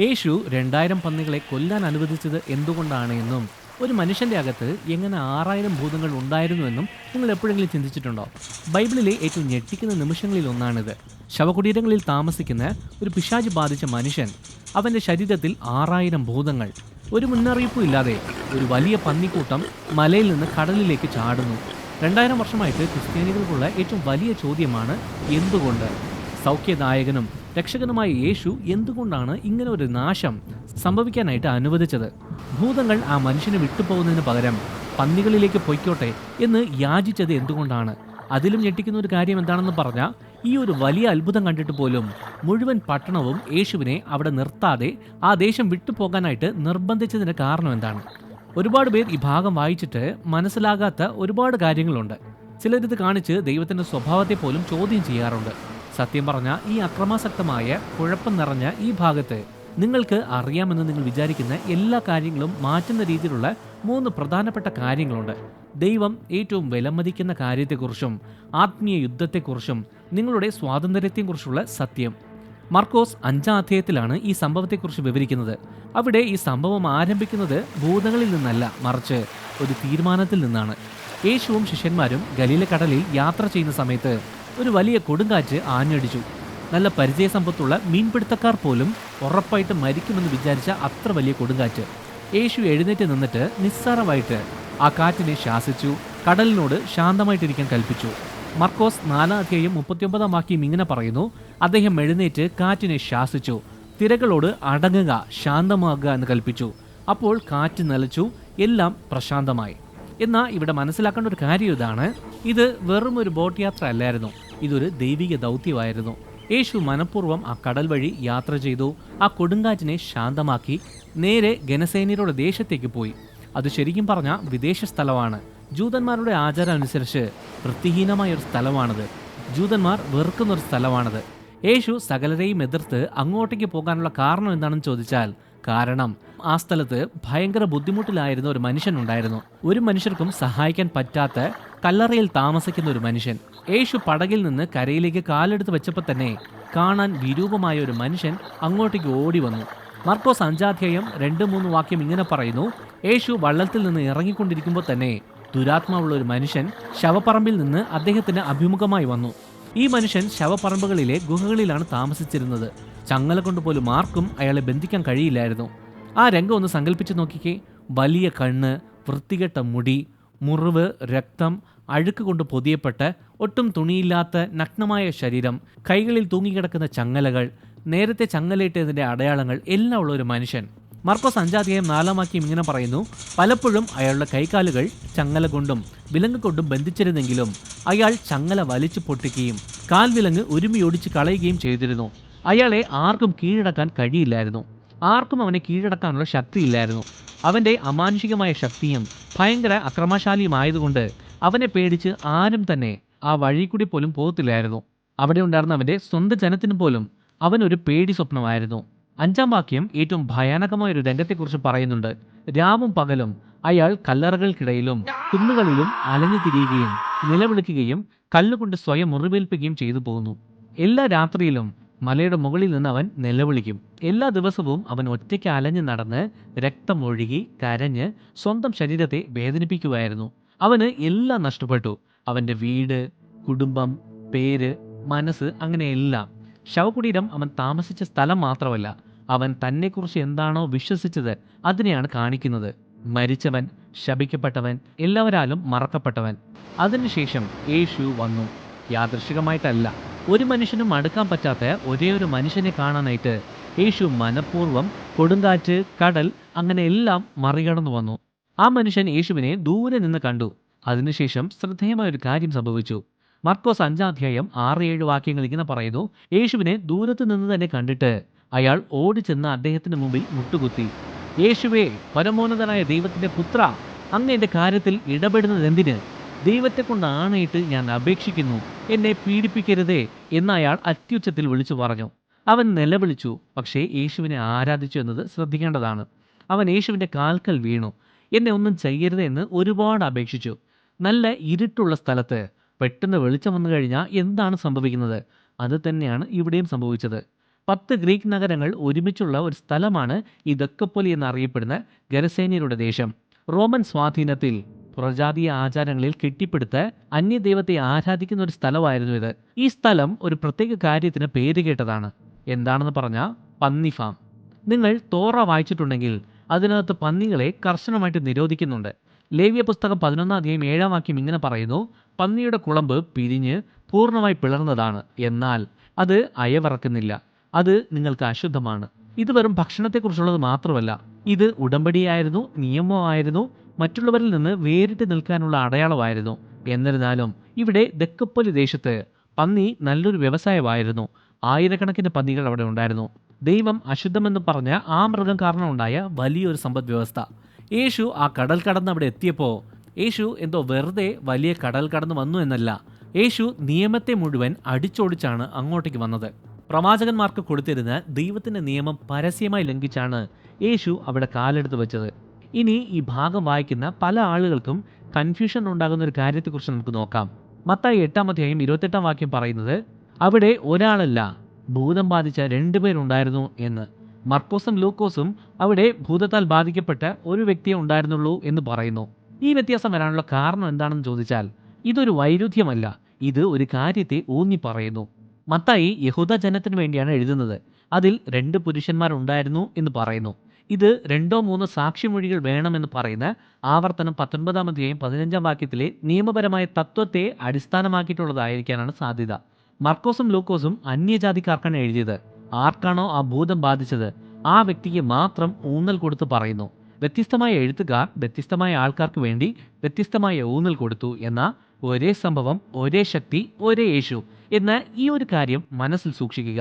യേശു 2000 പന്നികളെ കൊല്ലാൻ അനുവദിച്ചത് എന്തുകൊണ്ടാണ് എന്നും ഒരു മനുഷ്യന്റെ അകത്ത് എങ്ങനെ 6000 ഭൂതങ്ങൾ ഉണ്ടായിരുന്നുവെന്നും നിങ്ങൾ എപ്പോഴെങ്കിലും ചിന്തിച്ചിട്ടുണ്ടോ? ബൈബിളിലെ ഏറ്റവും ഞെട്ടിക്കുന്ന നിമിഷങ്ങളിൽ ഒന്നാണിത്. ശവകുടീരങ്ങളിൽ താമസിക്കുന്ന ഒരു പിശാച് ബാധിച്ച മനുഷ്യൻ, അവന്റെ ശരീരത്തിൽ 6000 ഭൂതങ്ങൾ. ഒരു മുന്നറിയിപ്പും ഇല്ലാതെ ഒരു വലിയ പന്നിക്കൂട്ടം മലയിൽ നിന്ന് കടലിലേക്ക് ചാടുന്നു. 2000 വർഷമായിട്ട് ക്രിസ്ത്യാനികൾക്കുള്ള ഏറ്റവും വലിയ ചോദ്യമാണ് എന്തുകൊണ്ട്? സൗഖ്യദായകനും രക്ഷകനുമായ യേശു എന്തുകൊണ്ടാണ് ഇങ്ങനെ ഒരു നാശം സംഭവിക്കാനായിട്ട് അനുവദിച്ചത്? ഭൂതങ്ങൾ ആ മനുഷ്യനെ വിട്ടുപോകുന്നതിന് പകരം പന്നികളിലേക്ക് പൊയ്ക്കോട്ടെ എന്ന് യാചിച്ചത് എന്തുകൊണ്ടാണ്? അതിലും ഞെട്ടിക്കുന്ന ഒരു കാര്യം എന്താണെന്ന് പറഞ്ഞാൽ, ഈ ഒരു വലിയ അത്ഭുതം കണ്ടിട്ട് പോലും മുഴുവൻ പട്ടണവും യേശുവിനെ അവിടെ നിർത്താതെ ആ ദേശം വിട്ടുപോകാനായിട്ട് നിർബന്ധിച്ചതിന് കാരണം എന്താണ്? ഒരുപാട് പേർ ഈ ഭാഗം വായിച്ചിട്ട് മനസ്സിലാകാത്ത ഒരുപാട് കാര്യങ്ങളുണ്ട്. ചിലരിത് കാണിച്ച് ദൈവത്തിന്റെ സ്വഭാവത്തെ പോലും ചോദ്യം ചെയ്യാറുണ്ട്. സത്യം പറഞ്ഞ ഈ അക്രമാസക്തമായ കുഴപ്പം നിറഞ്ഞ ഈ ഭാഗത്ത് നിങ്ങൾക്ക് അറിയാമെന്ന് നിങ്ങൾ വിചാരിക്കുന്ന എല്ലാ കാര്യങ്ങളും മാറ്റുന്ന രീതിയിലുള്ള 3 പ്രധാനപ്പെട്ട കാര്യങ്ങളുണ്ട്. ദൈവം ഏറ്റവും വിലമതിക്കുന്ന കാര്യത്തെക്കുറിച്ചും ആത്മീയ യുദ്ധത്തെക്കുറിച്ചും നിങ്ങളുടെ സ്വാതന്ത്ര്യത്തെക്കുറിച്ചുള്ള സത്യം. മർക്കോസ് 5-ാം അധ്യായത്തിലാണ് ഈ സംഭവത്തെക്കുറിച്ച് വിവരിക്കുന്നത്. അവിടെ ഈ സംഭവം ആരംഭിക്കുന്നത് ഭൂതങ്ങളിൽ നിന്നല്ല, മറിച്ച് ഒരു തീരുമാനത്തിൽ നിന്നാണ്. യേശുവും ശിഷ്യന്മാരും ഗലീലക്കടലിൽ യാത്ര ചെയ്യുന്ന സമയത്ത് ഒരു വലിയ കൊടുങ്കാറ്റ് ആഞ്ഞടിച്ചു. നല്ല പരിചയസമ്പത്തുള്ള മീൻപിടുത്തക്കാർ പോലും ഉറപ്പായിട്ട് മരിക്കുമെന്ന് വിചാരിച്ച അത്ര വലിയ കൊടുങ്കാറ്റ്. യേശു എഴുന്നേറ്റ് നിന്നിട്ട് നിസ്സാരമായിട്ട് ആ കാറ്റിനെ ശാസിച്ചു, കടലിനോട് ശാന്തമായിട്ടിരിക്കാൻ കൽപ്പിച്ചു. മർക്കോസ് 4-ാം അധ്യായം 39-ാം വാക്യം ഇങ്ങനെ പറയുന്നു: അദ്ദേഹം എഴുന്നേറ്റ് കാറ്റിനെ ശാസിച്ചു, തിരകളോട് അടങ്ങുക, ശാന്തമാകുക എന്ന് കൽപ്പിച്ചു. അപ്പോൾ കാറ്റ് നിലച്ചു, എല്ലാം പ്രശാന്തമായി. എന്നാൽ ഇവിടെ മനസ്സിലാക്കേണ്ട ഒരു കാര്യം ഇതാണ്: ഇത് വെറും ഒരു ബോട്ട് യാത്ര അല്ലായിരുന്നു, ഇതൊരു ദൈവിക ദൗത്യമായിരുന്നു. യേശു മനഃപൂർവ്വം ആ കടൽ വഴി യാത്ര ചെയ്തു, ആ കൊടുങ്കാറ്റിനെ ശാന്തമാക്കി നേരെ ഗനസേന്യരുടെ ദേശത്തേക്ക് പോയി. അത് ശരിക്കും പറഞ്ഞാൽ വിദേശ സ്ഥലമാണ്. ജൂതന്മാരുടെ ആചാരം അനുസരിച്ച് വൃത്തിഹീനമായ ഒരു സ്ഥലമാണത്. ജൂതന്മാർ വെറുക്കുന്നൊരു സ്ഥലമാണത്. യേശു സകലരെയും എതിർത്ത് അങ്ങോട്ടേക്ക് പോകാനുള്ള കാരണം എന്താണെന്ന് ചോദിച്ചാൽ, കാരണം ആ സ്ഥലത്ത് ഭയങ്കര ബുദ്ധിമുട്ടിലായിരുന്ന ഒരു മനുഷ്യനുണ്ടായിരുന്നു. ഒരു മനുഷ്യർക്കും സഹായിക്കാൻ പറ്റാത്ത കല്ലറയിൽ താമസിക്കുന്ന ഒരു മനുഷ്യൻ. യേശു പടകിൽ നിന്ന് കരയിലേക്ക് കാലെടുത്ത് വെച്ചപ്പോൾ തന്നെ കാണാൻ വിരൂപമായ ഒരു മനുഷ്യൻ അങ്ങോട്ടേക്ക് ഓടി വന്നു. മർക്കോസ് 5-ാം അധ്യായം 2-3 വാക്യം ഇങ്ങനെ പറയുന്നു: യേശു വള്ളത്തിൽ നിന്ന് ഇറങ്ങിക്കൊണ്ടിരിക്കുമ്പോൾ തന്നെ ദുരാത്മാവുള്ള ഒരു മനുഷ്യൻ ശവപ്പറമ്പിൽ നിന്ന് അദ്ദേഹത്തിന് അഭിമുഖമായി വന്നു. ഈ മനുഷ്യൻ ശവപ്പറമ്പുകളിലെ ഗുഹകളിലാണ് താമസിച്ചിരുന്നത്. ചങ്ങല കൊണ്ടുപോലും ആർക്കും അയാളെ ബന്ധിക്കാൻ കഴിയില്ലായിരുന്നു. ആ രംഗം ഒന്ന് സങ്കല്പിച്ച് നോക്കിക്കേ. വലിയ കണ്ണ്, വൃത്തികെട്ട മുടി, മുറിവ്, രക്തം, അഴുക്ക് കൊണ്ട് പൊതിയപ്പെട്ട് ഒട്ടും തുണിയില്ലാത്ത നഗ്നമായ ശരീരം, കൈകളിൽ തൂങ്ങിക്കിടക്കുന്ന ചങ്ങലകൾ, നേരത്തെ ചങ്ങലയിട്ടതിൻ്റെ അടയാളങ്ങൾ എല്ലാം ഉള്ള ഒരു മനുഷ്യൻ. മർക്കോസ് 5-ാം അധ്യായം 4-ാം വാക്യം ഇങ്ങനെ പറയുന്നു: പലപ്പോഴും അയാളുടെ കൈകാലുകൾ ചങ്ങല കൊണ്ടും വിലങ്ങ് കൊണ്ടും ബന്ധിച്ചിരുന്നെങ്കിലും അയാൾ ചങ്ങല വലിച്ചു പൊട്ടിക്കുകയും കാൽവിലങ്ങ് ഒരുമിയൊടിച്ച് കളയുകയും ചെയ്തിരുന്നു. അയാളെ ആർക്കും കീഴടക്കാൻ കഴിയില്ലായിരുന്നു. ആർക്കും അവനെ കീഴടക്കാനുള്ള ശക്തിയില്ലായിരുന്നു. അവൻ്റെ അമാനുഷികമായ ശക്തിയും ഭയങ്കര അക്രമശാലിയുമായതുകൊണ്ട് അവനെ പേടിച്ച് ആരും തന്നെ ആ വഴി കൂടി പോലും പോകത്തില്ലായിരുന്നു. അവിടെ ഉണ്ടായിരുന്നവൻ്റെ സ്വന്തം ജനത്തിന് പോലും അവനൊരു പേടി സ്വപ്നമായിരുന്നു. 5-ാം വാക്യം ഏറ്റവും ഭയാനകമായ ഒരു രംഗത്തെക്കുറിച്ച് പറയുന്നുണ്ട്. രാവും പകലും അയാൾ കല്ലറകൾക്കിടയിലും കുന്നുകളിലും അലഞ്ഞു തിരിയുകയും നിലവിളിക്കുകയും കല്ലുകൊണ്ട് സ്വയം മുറിവേൽപ്പിക്കുകയും ചെയ്തു പോകുന്നു. എല്ലാ രാത്രിയിലും മലയുടെ മുകളിൽ നിന്ന് അവൻ നിലവിളിക്കും. എല്ലാ ദിവസവും അവൻ ഒറ്റയ്ക്ക് അലഞ്ഞു നടന്ന് രക്തമൊഴുകി കരഞ്ഞ് സ്വന്തം ശരീരത്തെ വേദനിപ്പിക്കുമായിരുന്നു. അവന് എല്ലാം നഷ്ടപ്പെട്ടു. അവൻ്റെ വീട്, കുടുംബം, പേര്, മനസ്സ്, അങ്ങനെ എല്ലാം. ശവകുടീരം അവൻ താമസിച്ച സ്ഥലം മാത്രമല്ല, അവൻ തന്നെക്കുറിച്ച് എന്താണോ വിശ്വസിച്ചത് അതിനെയാണ് കാണിക്കുന്നത്. മരിച്ചവൻ, ശപിക്കപ്പെട്ടവൻ, എല്ലാവരാലും മറക്കപ്പെട്ടവൻ. അതിനുശേഷം യേശു വന്നു. യാദൃശികമായിട്ടല്ല. ഒരു മനുഷ്യനും അടുക്കാൻ പറ്റാത്ത ഒരേ ഒരു മനുഷ്യനെ കാണാനായിട്ട് യേശു മനഃപൂർവ്വം കൊടുങ്കാറ്റ്, കടൽ, അങ്ങനെ എല്ലാം മറികടന്നു വന്നു. ആ മനുഷ്യൻ യേശുവിനെ ദൂരെ നിന്ന് കണ്ടു. അതിനുശേഷം ശ്രദ്ധേയമായ ഒരു കാര്യം സംഭവിച്ചു. മർക്കോസ് 5-ാം അധ്യായം 6-7 വാക്യങ്ങൾ ഇങ്ങനെ പറയുന്നു: യേശുവിനെ ദൂരത്ത് നിന്ന് തന്നെ കണ്ടിട്ട് അയാൾ ഓടിച്ചെന്ന് അദ്ദേഹത്തിന് മുമ്പിൽ മുട്ടുകുത്തി. യേശുവേ, പരമോന്നതനായ ദൈവത്തിൻ്റെ പുത്ര, അങ്ങ് എൻ്റെ കാര്യത്തിൽ ഇടപെടുന്നത് എന്തിന്? ദൈവത്തെ കൊണ്ട് ആണയിട്ട് ഞാൻ അപേക്ഷിക്കുന്നു, എന്നെ പീഡിപ്പിക്കരുതേ എന്ന് അയാൾ അത്യുച്ചത്തിൽ വിളിച്ചു പറഞ്ഞു. അവൻ നിലവിളിച്ചു, പക്ഷേ യേശുവിനെ ആരാധിച്ചു എന്നത് ശ്രദ്ധിക്കേണ്ടതാണ്. അവൻ യേശുവിൻ്റെ കാൽക്കൽ വീണു. എന്നെ ഒന്നും ചെയ്യരുത് എന്ന് ഒരുപാട് അപേക്ഷിച്ചു. നല്ല ഇരുട്ടുള്ള സ്ഥലത്ത് പെട്ടെന്ന് വെളിച്ചം വന്നു കഴിഞ്ഞാൽ എന്താണ് സംഭവിക്കുന്നത്? അത് തന്നെയാണ് ഇവിടെയും സംഭവിച്ചത്. 10 ഗ്രീക്ക് നഗരങ്ങൾ ഒരുമിച്ചുള്ള ഒരു സ്ഥലമാണ് ഈ ദക്കപ്പൊലി എന്നറിയപ്പെടുന്ന ഗരസേന്യരുടെ ദേശം. റോമൻ സ്വാധീനത്തിൽ പ്രജാതീയ ആചാരങ്ങളിൽ കെട്ടിപ്പടുത്ത് അന്യദൈവത്തെ ആരാധിക്കുന്ന ഒരു സ്ഥലമായിരുന്നു ഇത്. ഈ സ്ഥലം ഒരു പ്രത്യേക കാര്യത്തിന് പേരുകേട്ടതാണ്. എന്താണെന്ന് പറഞ്ഞാൽ പന്നി ഫാം. നിങ്ങൾ തോറ വായിച്ചിട്ടുണ്ടെങ്കിൽ അതിനകത്ത് പന്നികളെ കർശനമായിട്ട് നിരോധിക്കുന്നുണ്ട്. ലേവ്യ പുസ്തകം 11 അധ്യായം 7 വാക്യം ഇങ്ങനെ പറയുന്നു: പന്നിയുടെ കുളമ്പ് പിരിഞ്ഞ് പൂർണ്ണമായി പിളർന്നതാണ്, എന്നാൽ അത് അയവിറക്കുന്നില്ല, അത് നിങ്ങൾക്ക് അശുദ്ധമാണ്. ഇത് വെറും ഭക്ഷണത്തെക്കുറിച്ചുള്ളത് മാത്രമല്ല, ഇത് ഉടമ്പടിയായിരുന്നു, നിയമമായിരുന്നു, മറ്റുള്ളവരിൽ നിന്ന് വേറിട്ട് നിൽക്കാനുള്ള അടയാളമായിരുന്നു. എന്നിരുന്നാലും ഇവിടെ ദക്കപ്പൊലി ദേശത്ത് പന്നി നല്ലൊരു വ്യവസായമായിരുന്നു. ആയിരക്കണക്കിന് പന്നികൾ അവിടെ ഉണ്ടായിരുന്നു. ദൈവം അശുദ്ധമെന്ന് പറഞ്ഞ ആ മൃഗം കാരണം ഉണ്ടായ വലിയൊരു സമ്പദ് വ്യവസ്ഥ. യേശു ആ കടൽ കടന്ന് അവിടെ എത്തിയപ്പോൾ യേശു എന്തോ വെറുതെ വലിയ കടൽ കടന്ന് വന്നു എന്നല്ല, യേശു നിയമത്തെ മുഴുവൻ അടിച്ചോടിച്ചാണ് അങ്ങോട്ടേക്ക് വന്നത്. പ്രവാചകന്മാർക്ക് കൊടുത്തിരുന്ന ദൈവത്തിന്റെ നിയമം പരസ്യമായി ലംഘിച്ചാണ് യേശു അവിടെ കാലെടുത്ത് വെച്ചത്. ഇനി ഈ ഭാഗം വായിക്കുന്ന പല ആളുകൾക്കും കൺഫ്യൂഷൻ ഉണ്ടാകുന്ന ഒരു കാര്യത്തെക്കുറിച്ച് നമുക്ക് നോക്കാം. മത്തായി 8 അധ്യായം 28 വാക്യം പറയുന്നത് അവിടെ ഒരാളല്ല, ഭൂതം ബാധിച്ച 2 പേരുണ്ടായിരുന്നു എന്ന്. മർക്കോസും ലൂക്കോസും അവിടെ ഭൂതത്താൽ ബാധിക്കപ്പെട്ട ഒരു വ്യക്തിയെ ഉണ്ടായിരുന്നുള്ളൂ എന്ന് പറയുന്നു. ഈ വ്യത്യാസം വരാനുള്ള കാരണം എന്താണെന്ന് ചോദിച്ചാൽ ഇതൊരു വൈരുദ്ധ്യമല്ല, ഇത് ഒരു കാര്യത്തെ ഊന്നി പറയുന്നു. മത്തായി യഹൂദ ജനത്തിന് വേണ്ടിയാണ് എഴുതുന്നത്. അതിൽ 2 പുരുഷന്മാരുണ്ടായിരുന്നു എന്ന് പറയുന്നു. ഇത് 2-3 സാക്ഷിമൊഴികൾ വേണമെന്ന് പറയുന്ന ആവർത്തനം 19 അധ്യായം 15 വാക്യത്തിലെ നിയമപരമായ തത്വത്തെ അടിസ്ഥാനമാക്കിയിട്ടുള്ളതായിരിക്കാനാണ് സാധ്യത. മർക്കോസും ലൂക്കോസും അന്യജാതിക്കാർക്കാണ് എഴുതിയത്. ആർക്കാണോ ആ ഭൂതം ബാധിച്ചത് ആ വ്യക്തിക്ക് മാത്രം ഊന്നൽ കൊടുത്ത് പറയുന്നു. വ്യത്യസ്തമായ എഴുത്തുകാർ വ്യത്യസ്തമായ ആൾക്കാർക്ക് വേണ്ടി വ്യത്യസ്തമായ ഊന്നൽ കൊടുത്തു എന്ന ഒരേ സംഭവം, ഒരേ ശക്തി, ഒരേ യേശു എന്ന ഈ ഒരു കാര്യം മനസ്സിൽ സൂക്ഷിക്കുക.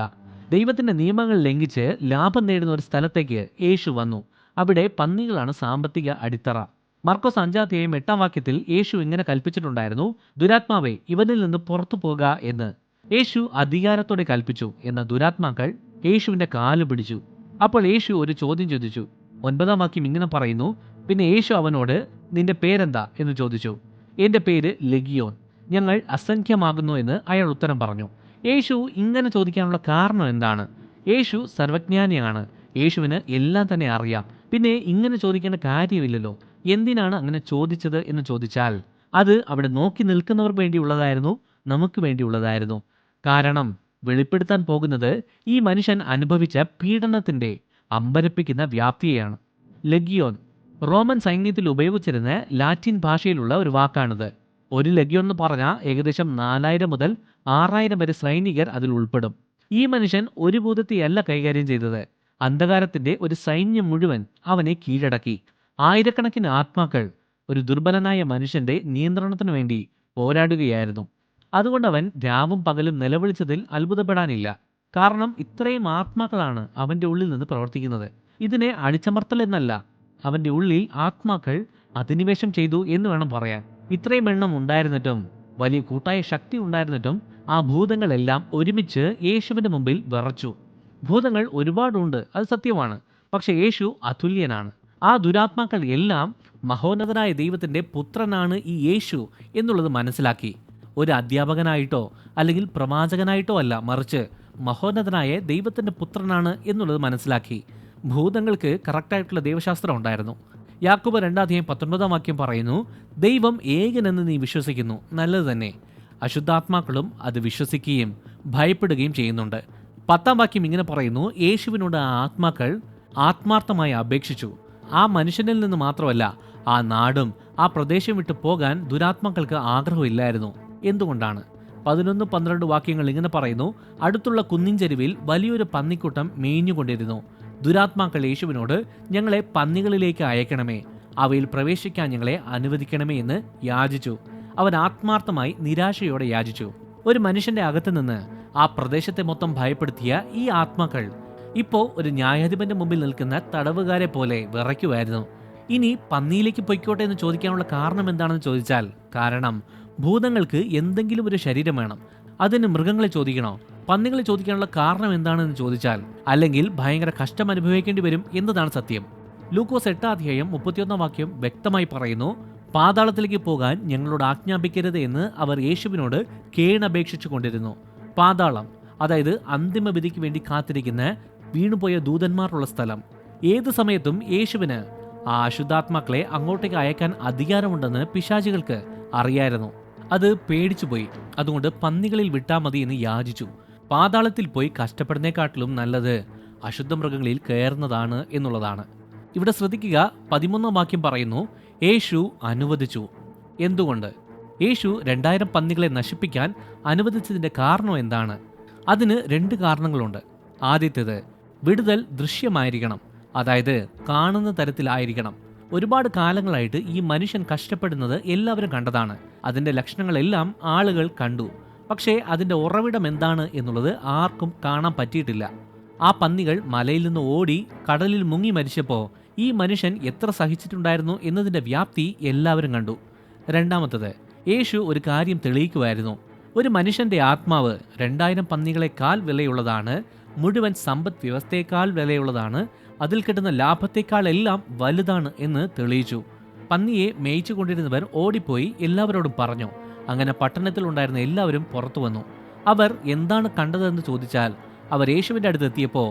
ദൈവത്തിന്റെ നിയമങ്ങൾ ലംഘിച്ച് ലാഭം നേടുന്ന ഒരു സ്ഥലത്തേക്ക് യേശു വന്നു. അവിടെ പന്നികളാണ് സാമ്പത്തിക അടിത്തറ. മർക്കോസ് 5 അധ്യായം 8 വാക്യത്തിൽ യേശു ഇങ്ങനെ കൽപ്പിച്ചിട്ടുണ്ടായിരുന്നു: ദുരാത്മാവേ, ഇവനിൽ നിന്ന് പുറത്തു പോക എന്ന്. യേശു അധികാരത്തോടെ കൽപ്പിച്ചു. എന്ന ദുരാത്മാക്കൾ യേശുവിന്റെ കാല് പിടിച്ചു. അപ്പോൾ യേശു ഒരു ചോദ്യം ചോദിച്ചു. 9 വാക്യം ഇങ്ങനെ പറയുന്നു: പിന്നെ യേശു അവനോട്, നിന്റെ പേരെന്താ എന്ന് ചോദിച്ചു. എൻ്റെ പേര് ലെഗിയോൻ, ഞങ്ങൾ അസംഖ്യമാകുന്നു എന്ന് അയാൾ ഉത്തരം പറഞ്ഞു. യേശു ഇങ്ങനെ ചോദിക്കാനുള്ള കാരണം എന്താണ്? യേശു സർവജ്ഞാനിയാണ്. യേശുവിന് എല്ലാം തന്നെ അറിയാം. പിന്നെ ഇങ്ങനെ ചോദിക്കേണ്ട കാര്യമില്ലല്ലോ. എന്തിനാണ് അങ്ങനെ ചോദിച്ചത് എന്ന് ചോദിച്ചാൽ അത് അവിടെ നോക്കി നിൽക്കുന്നവർക്ക് വേണ്ടിയുള്ളതായിരുന്നു, നമുക്ക് വേണ്ടിയുള്ളതായിരുന്നു. കാരണം വെളിപ്പെടുത്താൻ പോകുന്നത് ഈ മനുഷ്യൻ അനുഭവിച്ച പീഡനത്തിന്റെ അമ്പരപ്പിക്കുന്ന വ്യാപ്തിയെയാണ്. ലെഗിയോൻ റോമൻ സൈന്യത്തിൽ ഉപയോഗിച്ചിരുന്ന ലാറ്റിൻ ഭാഷയിലുള്ള ഒരു വാക്കാണിത്. ഒരു ലെഗിയോൻ എന്ന് പറഞ്ഞാൽ ഏകദേശം 4000 മുതൽ 6000 വരെ സൈനികർ അതിൽ ഉൾപ്പെടും. ഈ മനുഷ്യൻ ഒരു ഭൂതത്തെയല്ല കൈകാര്യം ചെയ്തത്, അന്ധകാരത്തിന്റെ ഒരു സൈന്യം മുഴുവൻ അവനെ കീഴടക്കി. ആയിരക്കണക്കിന് ആത്മാക്കൾ ഒരു ദുർബലനായ മനുഷ്യന്റെ നിയന്ത്രണത്തിന് വേണ്ടി പോരാടുകയായിരുന്നു. അതുകൊണ്ട് അവൻ രാവും പകലും നിലവിളിച്ചതിൽ അത്ഭുതപ്പെടാനില്ല. കാരണം ഇത്രയും ആത്മാക്കളാണ് അവന്റെ ഉള്ളിൽ നിന്ന് പ്രവർത്തിക്കുന്നത്. ഇതിനെ അടിച്ചമർത്തൽ എന്നല്ല, അവന്റെ ഉള്ളിൽ ആത്മാക്കൾ അധിനിവേശം ചെയ്തു എന്ന് വേണം പറയാൻ. ഇത്രയും എണ്ണം ഉണ്ടായിരുന്നിട്ടും, വലിയ കൂട്ടായ ശക്തി ഉണ്ടായിരുന്നിട്ടും ആ ഭൂതങ്ങളെല്ലാം ഒരുമിച്ച് യേശുവിന്റെ മുമ്പിൽ വിറച്ചു. ഭൂതങ്ങൾ ഒരുപാടുണ്ട്, അത് സത്യമാണ്. പക്ഷെ യേശു അതുല്യനാണ്. ആ ദുരാത്മാക്കൾ എല്ലാം മഹോന്നതനായ ദൈവത്തിന്റെ പുത്രനാണ് ഈ യേശു എന്നുള്ളത് മനസ്സിലാക്കി. ഒരു അധ്യാപകനായിട്ടോ അല്ലെങ്കിൽ പ്രവാചകനായിട്ടോ അല്ല, മറിച്ച് മഹോന്നതനായ ദൈവത്തിന്റെ പുത്രനാണ് എന്നുള്ളത് മനസ്സിലാക്കി. ഭൂതങ്ങൾക്ക് കറക്റ്റായിട്ടുള്ള ദൈവശാസ്ത്രം ഉണ്ടായിരുന്നു. യാക്കോബ് 2 അധ്യായം 19 വാക്യം പറയുന്നു: ദൈവം ഏകനെന്ന് നീ വിശ്വസിക്കുന്നു, നല്ലത് തന്നെ. അശുദ്ധാത്മാക്കളും അത് വിശ്വസിക്കുകയും ഭയപ്പെടുകയും ചെയ്യുന്നുണ്ട്. 10 വാക്യം ഇങ്ങനെ പറയുന്നു: യേശുവിനോട് ആ ആത്മാക്കൾ ആത്മാർത്ഥമായി അപേക്ഷിച്ചു. ആ മനുഷ്യനിൽ നിന്ന് മാത്രമല്ല, ആ നാടും ആ പ്രദേശം വിട്ടു പോകാൻ ദുരാത്മാക്കൾക്ക് ആഗ്രഹമില്ലായിരുന്നു. എന്തുകൊണ്ടാണ്? 11-12 വാക്യങ്ങൾ ഇങ്ങനെ പറയുന്നു: അടുത്തുള്ള കുന്നിൻ ചെരുവിൽ വലിയൊരു പന്നിക്കൂട്ടം മേഞ്ഞുകൊണ്ടിരുന്നു. ദുരാത്മാക്കൾ യേശുവിനോട്, ഞങ്ങളെ പന്നികളിലേക്ക് അയക്കണമേ, അവയിൽ പ്രവേശിക്കാൻ ഞങ്ങളെ അനുവദിക്കണമേ എന്ന് യാചിച്ചു. അവൻ ആത്മാർത്ഥമായി നിരാശയോടെ യാചിച്ചു. ഒരു മനുഷ്യന്റെ അകത്ത് നിന്ന് ആ പ്രദേശത്തെ മൊത്തം ഭയപ്പെടുത്തിയ ഈ ആത്മാക്കൾ ഇപ്പോൾ ഒരു ന്യായാധിപന്റെ മുമ്പിൽ നിൽക്കുന്ന തടവുകാരെ പോലെ വിറയ്ക്കുമായിരുന്നു. ഇനി പന്നിയിലേക്ക് പൊയ്ക്കോട്ടെ എന്ന് ചോദിക്കാനുള്ള കാരണം എന്താണെന്ന് ചോദിച്ചാൽ, കാരണം ഭൂതങ്ങൾക്ക് എന്തെങ്കിലും ഒരു ശരീരം വേണം. അതിന് മൃഗങ്ങളെ ചോദിക്കണോ? പന്നികളെ ചോദിക്കാനുള്ള കാരണം എന്താണെന്ന് ചോദിച്ചാൽ, അല്ലെങ്കിൽ ഭയങ്കര കഷ്ടം അനുഭവിക്കേണ്ടി വരും എന്നതാണ് സത്യം. ലൂക്കോസ് 8 അധ്യായം 31 വാക്യം വ്യക്തമായി പറയുന്നു: പാതാളത്തിലേക്ക് പോകാൻ ഞങ്ങളോട് ആജ്ഞാപിക്കരുത് എന്ന് അവർ യേശുവിനോട് കേണപേക്ഷിച്ചു കൊണ്ടിരുന്നു. പാതാളം അതായത് അന്തിമവിധിക്ക് വേണ്ടി കാത്തിരിക്കുന്ന വീണുപോയ ദൂതന്മാരുള്ള സ്ഥലം. ഏത് സമയത്തും യേശുവിന് ആ അശുദ്ധാത്മാക്കളെ അങ്ങോട്ടേക്ക് അയക്കാൻ അധികാരമുണ്ടെന്ന് പിശാചികൾക്ക് അറിയായിരുന്നു. അത് പേടിച്ചുപോയി. അതുകൊണ്ട് പന്നികളിൽ വിട്ടാ മതി എന്ന് യാചിച്ചു. പാതാളത്തിൽ പോയി കഷ്ടപ്പെടുന്നേക്കാട്ടിലും നല്ലത് അശുദ്ധ മൃഗങ്ങളിൽ കയറുന്നതാണ് എന്നുള്ളതാണ്. ഇവിടെ ശ്രദ്ധിക്കുക, 13-ാം വാക്യം പറയുന്നു, യേശു അനുവദിച്ചു. എന്തുകൊണ്ട്? യേശു 2000 പന്നികളെ നശിപ്പിക്കാൻ അനുവദിച്ചതിന്റെ കാരണം എന്താണ്? അതിന് 2 കാരണങ്ങളുണ്ട്. ആദ്യത്തേത്, വിടുതൽ ദൃശ്യമായിരിക്കണം, അതായത് കാണുന്ന തരത്തിലായിരിക്കണം. ഒരുപാട് കാലങ്ങളായിട്ട് ഈ മനുഷ്യൻ കഷ്ടപ്പെടുന്നത് എല്ലാവരും കണ്ടതാണ്. അതിന്റെ ലക്ഷണങ്ങളെല്ലാം ആളുകൾ കണ്ടു. പക്ഷേ അതിന്റെ ഉറവിടം എന്താണ് എന്നുള്ളത് ആർക്കും കാണാൻ പറ്റിയിട്ടില്ല. ആ പന്നികൾ മലയിൽ നിന്ന് ഓടി കടലിൽ മുങ്ങി മരിച്ചപ്പോൾ ഈ മനുഷ്യൻ എത്ര സഹിച്ചിട്ടുണ്ടായിരുന്നു എന്നതിന്റെ വ്യാപ്തി എല്ലാവരും കണ്ടു. രണ്ടാമത്തത്, യേശു ഒരു കാര്യം തെളിയിക്കുമായിരുന്നു. ഒരു മനുഷ്യന്റെ ആത്മാവ് 2000 പന്നികളെക്കാൾ വിലയുള്ളതാണ്, മുഴുവൻ സമ്പദ് വ്യവസ്ഥയേക്കാൾ വിലയുള്ളതാണ്, അതിൽ കിട്ടുന്ന ലാഭത്തെക്കാൾ എല്ലാം വലുതാണ് എന്ന് തെളിയിച്ചു. പന്നിയെ മേയിച്ചു കൊണ്ടിരുന്നവർ ഓടിപ്പോയി എല്ലാവരോടും പറഞ്ഞു. അങ്ങനെ പട്ടണത്തിൽ ഉണ്ടായിരുന്ന എല്ലാവരും പുറത്തു വന്നു. അവർ എന്താണ് കണ്ടതെന്ന് ചോദിച്ചാൽ, അവർ യേശുവിൻ്റെ അടുത്ത് എത്തിയപ്പോൾ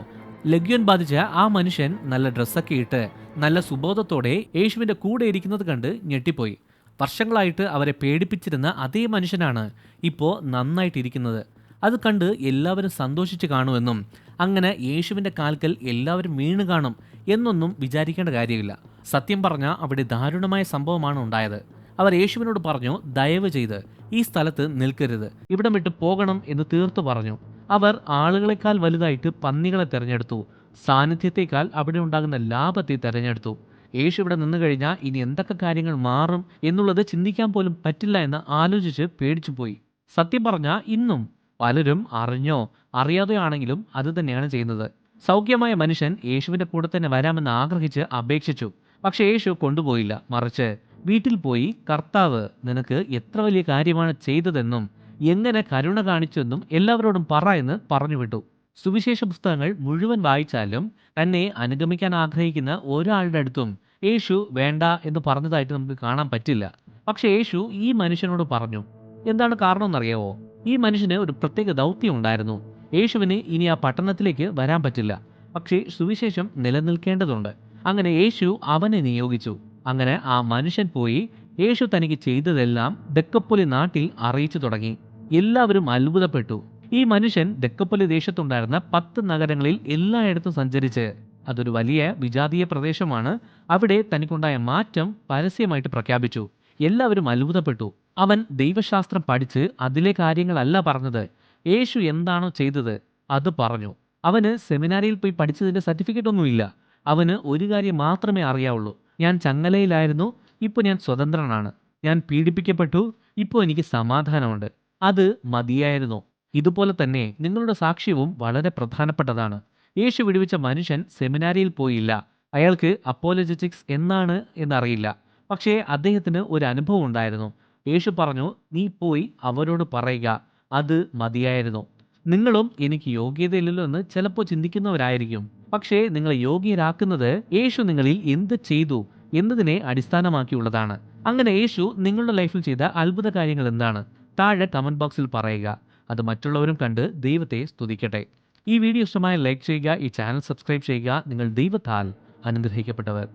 ലഗ്യോൻ ബാധിച്ച ആ മനുഷ്യൻ നല്ല ഡ്രസ്സൊക്കെ ഇട്ട് നല്ല സുബോധത്തോടെ യേശുവിൻ്റെ കൂടെ ഇരിക്കുന്നത് കണ്ട് ഞെട്ടിപ്പോയി. വർഷങ്ങളായിട്ട് അവരെ പേടിപ്പിച്ചിരുന്ന അതേ മനുഷ്യനാണ് ഇപ്പോൾ നന്നായിട്ടിരിക്കുന്നത്. അത് കണ്ട് എല്ലാവരും സന്തോഷിച്ച് കാണുമെന്നും അങ്ങനെ യേശുവിൻ്റെ കാൽക്കൽ എല്ലാവരും വീണ് കാണും എന്നൊന്നും വിചാരിക്കേണ്ട കാര്യമില്ല. സത്യം പറഞ്ഞാൽ അവിടെ ദാരുണമായ സംഭവമാണ് ഉണ്ടായത്. അവർ യേശുവിനോട് പറഞ്ഞു, ദയവ് ചെയ്ത് ഈ സ്ഥലത്ത് നിൽക്കരുത്, ഇവിടം വിട്ട് പോകണം എന്ന് തീർത്തു പറഞ്ഞു. അവർ ആളുകളെക്കാൾ വലുതായിട്ട് പന്നികളെ തിരഞ്ഞെടുത്തു. സാന്നിധ്യത്തെക്കാൾ അവിടെ ഉണ്ടാകുന്ന ലാഭത്തെ തിരഞ്ഞെടുത്തു. യേശു ഇവിടെ നിന്ന് കഴിഞ്ഞാൽ ഇനി എന്തൊക്കെ കാര്യങ്ങൾ മാറും എന്നുള്ളത് ചിന്തിക്കാൻ പോലും പറ്റില്ല എന്ന് ആലോചിച്ച് പേടിച്ചുപോയി. സത്യം പറഞ്ഞാൽ ഇന്നും പലരും അറിഞ്ഞോ അറിയാതെയോ ആണെങ്കിലും അത് തന്നെയാണ് ചെയ്യുന്നത്. സൗഖ്യമായ മനുഷ്യൻ യേശുവിൻ്റെ കൂടെ തന്നെ വരാമെന്ന് ആഗ്രഹിച്ച് അപേക്ഷിച്ചു. പക്ഷേ യേശു കൊണ്ടുപോയില്ല. മറിച്ച് വീട്ടിൽ പോയി, കർത്താവ് നിനക്ക് എത്ര വലിയ കാര്യമാണ് ചെയ്തതെന്നും എങ്ങനെ കരുണ കാണിച്ചെന്നും എല്ലാവരോടും പറ എന്ന് പറഞ്ഞു വിട്ടു. സുവിശേഷ പുസ്തകങ്ങൾ മുഴുവൻ വായിച്ചാലും തന്നെ അനുഗമിക്കാൻ ആഗ്രഹിക്കുന്ന ഒരാളുടെ അടുത്തും യേശു വേണ്ട എന്ന് പറഞ്ഞതായിട്ട് നമുക്ക് കാണാൻ പറ്റില്ല. പക്ഷെ യേശു ഈ മനുഷ്യനോട് പറഞ്ഞു. എന്താണ് കാരണം എന്നറിയാവോ? ഈ മനുഷ്യന് ഒരു പ്രത്യേക ദൗത്യം ഉണ്ടായിരുന്നു. യേശുവിന് ഇനി ആ പട്ടണത്തിലേക്ക് വരാൻ പറ്റില്ല, പക്ഷേ സുവിശേഷം നിലനിൽക്കേണ്ടതുണ്ട്. അങ്ങനെ യേശു അവനെ നിയോഗിച്ചു. അങ്ങനെ ആ മനുഷ്യൻ പോയി യേശു തനിക്ക് ചെയ്തതെല്ലാം ദെക്കപ്പൊലി നാട്ടിൽ അറിയിച്ചു തുടങ്ങി. എല്ലാവരും അത്ഭുതപ്പെട്ടു. ഈ മനുഷ്യൻ ദെക്കപ്പൊലി ദേശത്തുണ്ടായിരുന്ന 10 നഗരങ്ങളിൽ എല്ലായിടത്തും സഞ്ചരിച്ച്, അതൊരു വലിയ വിജാതീയ പ്രദേശമാണ്, അവിടെ തനിക്കുണ്ടായ മാറ്റം പരസ്യമായിട്ട് പ്രഖ്യാപിച്ചു. എല്ലാവരും അത്ഭുതപ്പെട്ടു. അവൻ ദൈവശാസ്ത്രം പഠിച്ച് അതിലെ കാര്യങ്ങളല്ല പറഞ്ഞത്, യേശു എന്താണോ ചെയ്തത് അത് പറഞ്ഞു. അവന് സെമിനാരിയിൽ പോയി പഠിച്ചതിൻ്റെ സർട്ടിഫിക്കറ്റ് ഒന്നുമില്ല. അവന് ഒരു കാര്യം മാത്രമേ അറിയാവുള്ളൂ, ഞാൻ ചങ്ങലയിലായിരുന്നു, ഇപ്പോൾ ഞാൻ സ്വതന്ത്രനാണ്. ഞാൻ പീഡിപ്പിക്കപ്പെട്ടു, ഇപ്പോൾ എനിക്ക് സമാധാനമുണ്ട്. അത് മതിയായിരുന്നു. ഇതുപോലെ തന്നെ നിങ്ങളുടെ സാക്ഷ്യവും വളരെ പ്രധാനപ്പെട്ടതാണ്. യേശു വിടുവിച്ച മനുഷ്യൻ സെമിനാരിയിൽ പോയില്ല. അയാൾക്ക് അപ്പോളജറ്റിക്സ് എന്നാണ് എന്നറിയില്ല. പക്ഷേ അദ്ദേഹത്തിന് ഒരു അനുഭവം ഉണ്ടായിരുന്നു. യേശു പറഞ്ഞു, നീ പോയി അവരോട് പറയുക, അത് മതിയായിരുന്നു. നിങ്ങളും എനിക്ക് യോഗ്യതയില്ലല്ലോ എന്ന് ചിലപ്പോൾ ചിന്തിക്കുന്നവരായിരിക്കും. പക്ഷേ നിങ്ങളെ യോഗ്യരാക്കുന്നത് യേശു നിങ്ങളിൽ എന്ത് ചെയ്തു എന്നതിനെ അടിസ്ഥാനമാക്കിയുള്ളതാണ്. അങ്ങനെ യേശു നിങ്ങളുടെ ലൈഫിൽ ചെയ്ത അത്ഭുത കാര്യങ്ങൾ എന്താണ്? താഴെ കമന്റ് ബോക്സിൽ പറയുക. അത് മറ്റുള്ളവരും കണ്ട് ദൈവത്തെ സ്തുതിക്കട്ടെ. ഈ വീഡിയോ ഇഷ്ടമായ ലൈക്ക് ചെയ്യുക, ഈ ചാനൽ സബ്സ്ക്രൈബ് ചെയ്യുക. നിങ്ങൾ ദൈവത്താൽ അനുഗ്രഹിക്കപ്പെട്ടവർ.